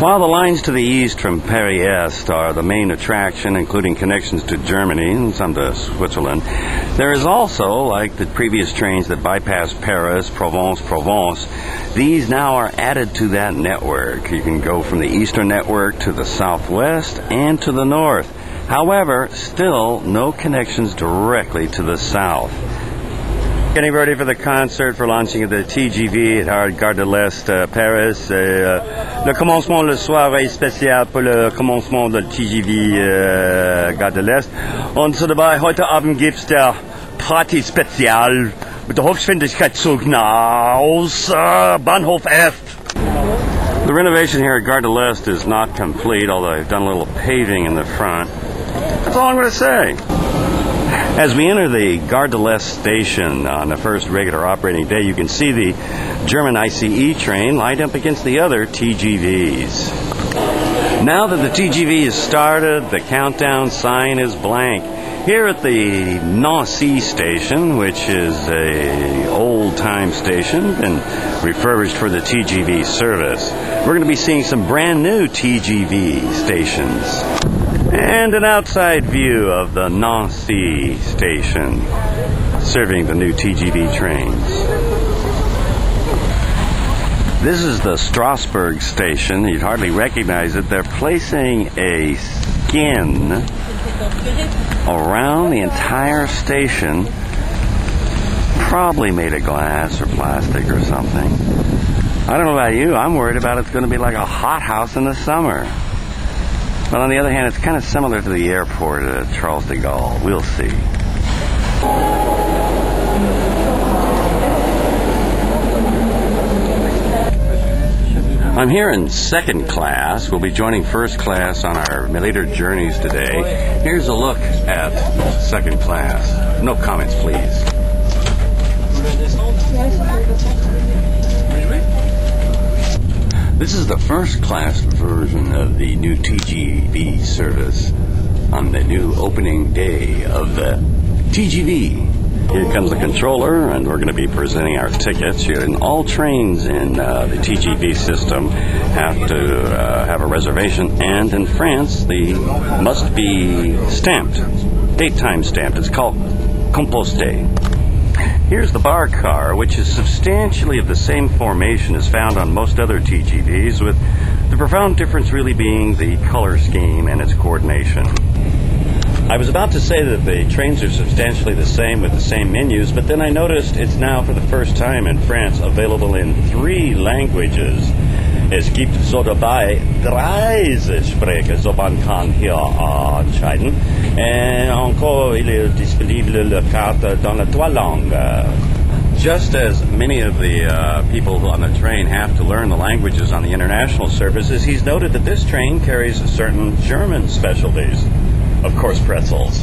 While the lines to the east from Paris-Est are the main attraction, including connections to Germany and some to Switzerland, there is also, like the previous trains that bypass Paris, Provence, these now are added to that network. You can go from the eastern network to the southwest and to the north. However, still no connections directly to the south. Getting ready for the concert for launching of the TGV at Gare de l'Est, Paris. Le commencement, le soirée spécial pour le commencement der TGV Gare de l'Est. Und so dabei, heute Abend gibt's der Party Spezial mit der Hochgeschwindigkeitszug aus Bahnhof F. The renovation here at Gare de l'Est is not complete, although I've done a little paving in the front. That's all I'm going to say. As we enter the Gare de l'Est station on the first regular operating day, you can see the German ICE train lined up against the other TGVs. Now that the TGV is started, the countdown sign is blank. Here at the Nancy station, which is a old-time station and refurbished for the TGV service, we're going to be seeing some brand new TGV stations. And an outside view of the Nancy station serving the new TGV trains. This is the Strasbourg station. You'd hardly recognize it. They're placing a skin around the entire station, probably made of glass or plastic or something. I don't know about you, I'm worried about it's going to be like a hothouse in the summer. But on the other hand, it's kind of similar to the airport at Charles de Gaulle. We'll see. I'm here in second class. We'll be joining first class on our later journeys today. Here's a look at second class. No comments, please. This is the first class version of the new TGV service on the new opening day of the TGV. Here comes the controller, and we're going to be presenting our tickets. And all trains in the TGV system have to have a reservation, and in France, they must be stamped, date-time stamped. It's called composté. Here's the bar car, which is substantially of the same formation as found on most other TGVs, with the profound difference really being the color scheme and its coordination. I was about to say that the trains are substantially the same with the same menus, but then I noticed it's now for the first time in France available in 3 languages. Es gibt so dabei 3 Sprecher, so man kann hier entscheiden. Et encore, il est disponible la carte dans les 3 langues. Just as many of the people on the train have to learn the languages on the international services, he's noted that this train carries certain German specialties. Of course, pretzels.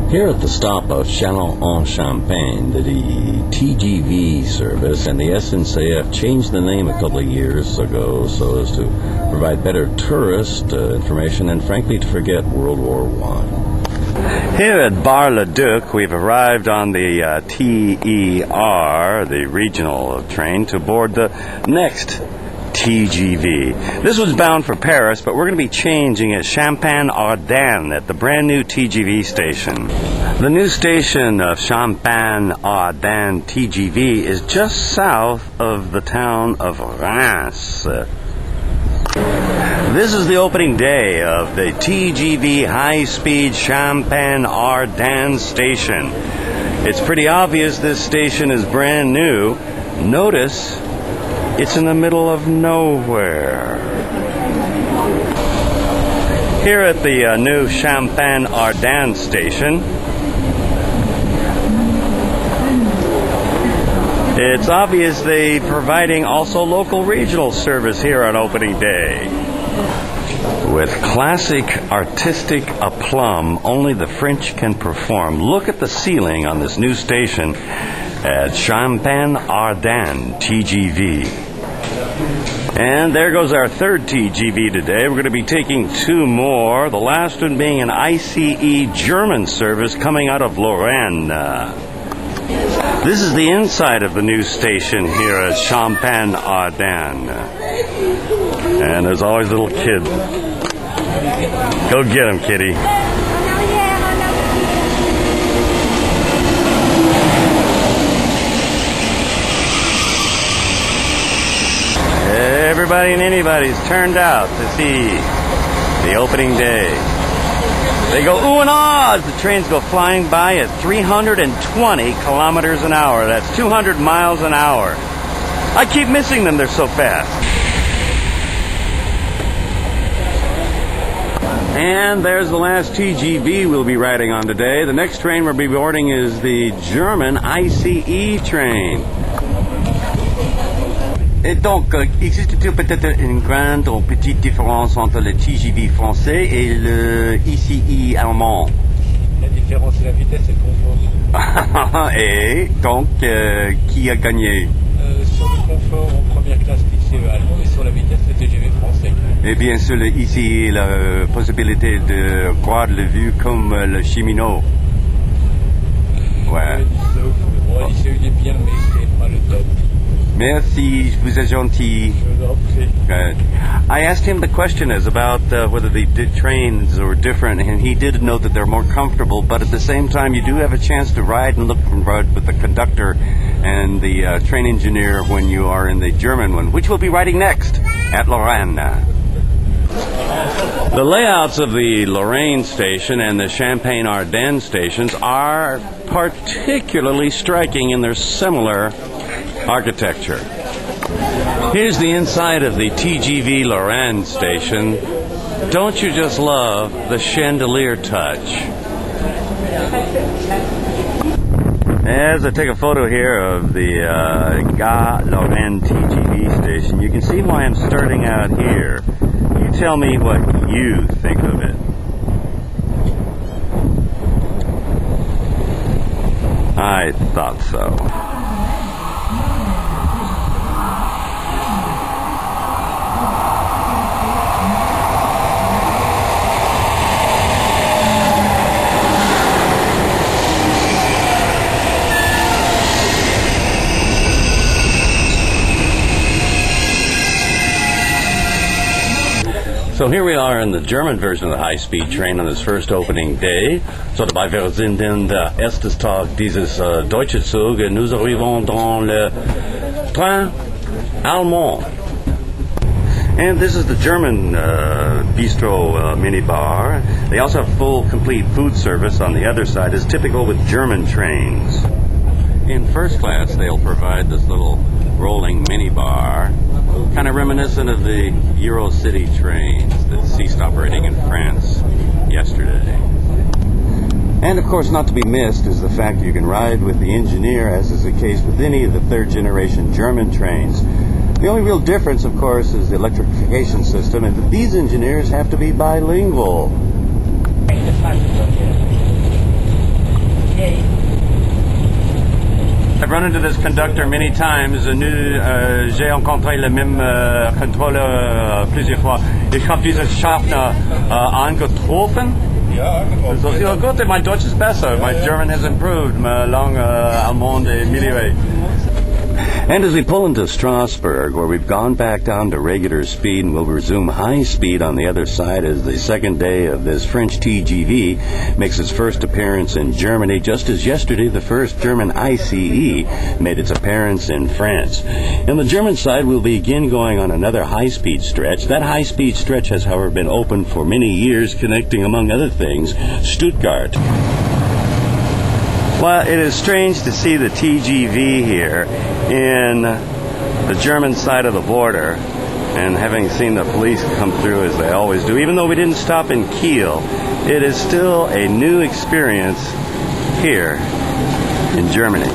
Here at the stop of Châlons-en-Champagne, the TGV service and the SNCF changed the name a couple of years ago so as to provide better tourist information and, frankly, to forget World War I. Here at Bar-le-Duc, we've arrived on the TER, the regional train, to board the next TGV. This was bound for Paris, but we're going to be changing at Champagne-Ardenne at the brand new TGV station. The new station of Champagne-Ardenne TGV is just south of the town of Reims. This is the opening day of the TGV high-speed Champagne-Ardenne station. It's pretty obvious this station is brand new. Notice it's in the middle of nowhere. Here at the new Champagne-Ardenne station, It's obvious they providing also local regional service here on opening day. With classic artistic aplomb only the French can perform, look at the ceiling on this new station at Champagne-Ardenne, TGV. And there goes our third TGV today. We're going to be taking two more, the last one being an ICE German service coming out of Lorraine. This is the inside of the new station here at Champagne-Ardenne. And there's always little kids. Go get him, kitty. Everybody and anybody's turned out to see the opening day. They go ooh and ah as the trains go flying by at 320 kilometers an hour. That's 200 miles an hour. I keep missing them, they're so fast. And there's the last TGV we'll be riding on today. The next train we'll be boarding is the German ICE train. Et donc, existe-t-il peut-être une grande ou petite différence entre le TGV français et le ICE allemand? La différence, c'est la vitesse et le confort. Et donc, qui a gagné? Sur le confort en première classe, l'ICE allemand, et sur la vitesse, le TGV français. Et bien sûr, le ICE, la possibilité de voir le vue comme le cheminot. Ouais. L'ICE, il est bien, mais c'est pas le top. Merci, vous êtes gentil. I asked him the question is about whether the trains are different, and he did note that they're more comfortable, but at the same time you do have a chance to ride and look from road with the conductor and the train engineer when you are in the German one, which we'll be riding next at Lorraine. The layouts of the Lorraine station and the Champagne-Ardenne stations are particularly striking in their similar architecture. Here's the inside of the TGV Lorraine station. Don't you just love the chandelier touch? As I take a photo here of the Gare Lorraine TGV station, you can see why I'm starting out here. You tell me what you think of it. I thought so. So here we are in the German version of the high-speed train on this first opening day. So dabei wir sind in der ersten Tag dieses deutschen Zug. Nous arrivons dans le train allemand. And this is the German bistro minibar. They also have full, complete food service on the other side, as typical with German trains. In first class, they'll provide this little rolling minibar, kind of reminiscent of the Eurocity trains that ceased operating in France yesterday. And of course, not to be missed is the fact that you can ride with the engineer, as is the case with any of the third-generation German trains. The only real difference, of course, is the electrification system, and that these engineers have to be bilingual. I've run into this conductor many times. J'ai rencontré le même contrôleur plusieurs fois. Ich habe diesen Schaffner angetroffen. Ja, So, ja, gut, mein Deutsch ist besser. My German has improved. Ma langue allemande est améliorée. And as we pull into Strasbourg, where we've gone back down to regular speed and we'll resume high speed on the other side as the second day of this French TGV makes its first appearance in Germany, just as yesterday the first German ICE made its appearance in France. On the German side, we'll begin going on another high-speed stretch. That high-speed stretch has, however, been open for many years, connecting, among other things, Stuttgart. Well, it is strange to see the TGV here in the German side of the border, and having seen the police come through as they always do, even though we didn't stop in Kiel, it is still a new experience here in Germany.